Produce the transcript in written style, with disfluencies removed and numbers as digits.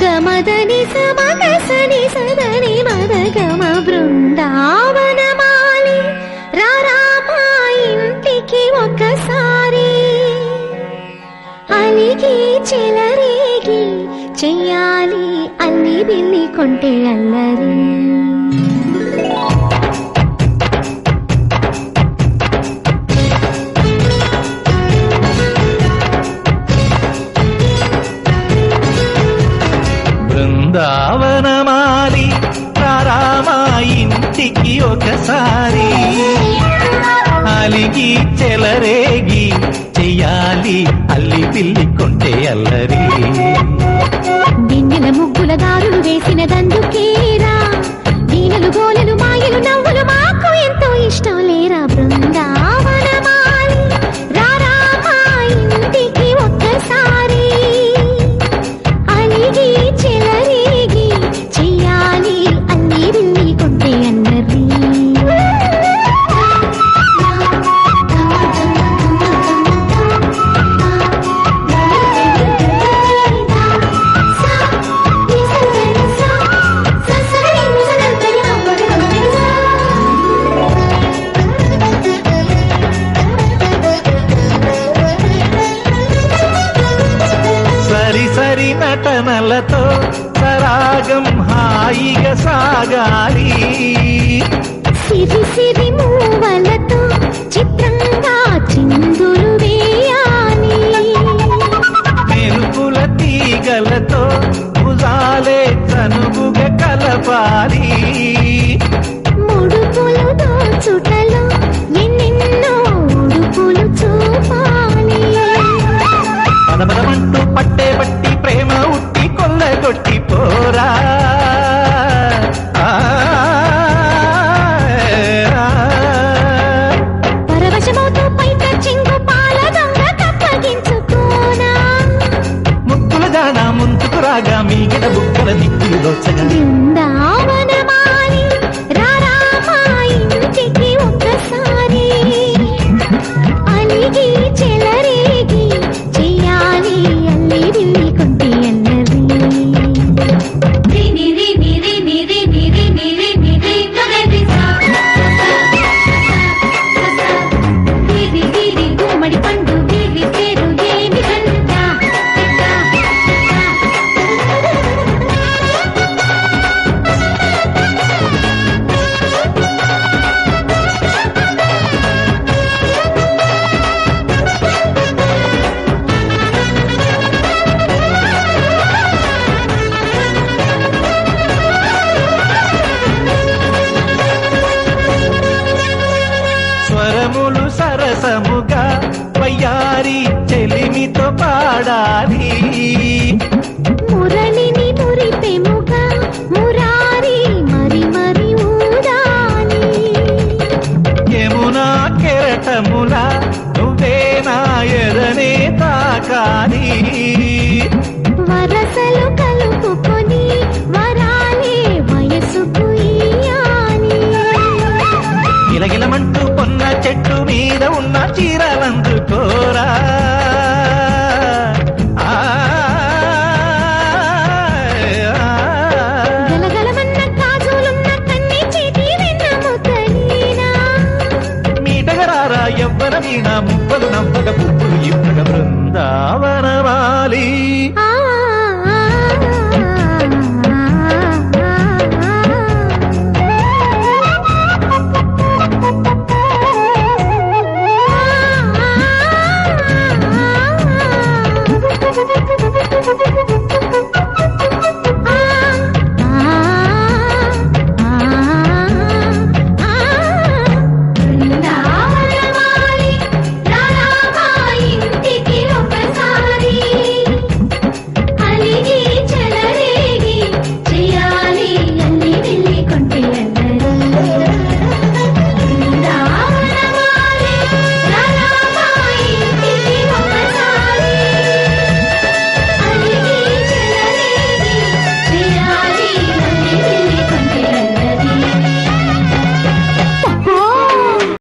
గమదని సమగసని సదని మదగమ బృందావనమాలి రారామా ఇంటికి ఒకసారి అలిగి చెలరేగి చెయ్యాలి అల్లి బిల్లి కొంటే అల్లరి బృందావనమాలి రారామా ఇంటికి ఒకసారి అలిగి చెలరేగి చెయ్యాలి అల్లి పిల్లి కొంటే అల్లరి దిన్నెల ముగ్గుల దారులు వేసిన దందుకేరా దీనలు గోలలు మాయలు నవ్వులు మాకు ఎంతో ఇష్టం లేరా బృందావనమాలి రారామా ఇంటికి ఒక్కసారి అలిగి చెలరేగి చెయ్యాలి అల్లి బిల్లి కొంటే అల్లరి సరి నటనలతో సరాగం హాయిగా సాగాలి సిరి సిరి మూవలతో చిత్రంగా చిందులు వేయాలి మెరుపుల తీగలతో భుజాలే చనువుగా కలపాలి ముడుపులు దోచుటలో ఎన్నెన్నో ఉడుపులు చూపాలి పదపదమంటూ పట్టే పట్టి ప్రేమ ఉట్టి కొల్లగొట్టి పోరా పరవశమవుతూ పైట చెంగు పాల దొంగ తప్పగించుకోనా ముక్కుల జాన ముందుకు రాగా మీగడ బుక్కల దిక్కులు దోచగా బృందావనమాలి రారామా ఇంటికి ఒక్కసారి అలిగి చెలరేగి చెయ్యాలి అల్లి బిల్లి కొంటే అల్లరి గుమ్మడి పండు వీరి పేరు ఏమి కంటా స్వరములు సరసముగా వయ్యారి చెలిమితో పాడాలి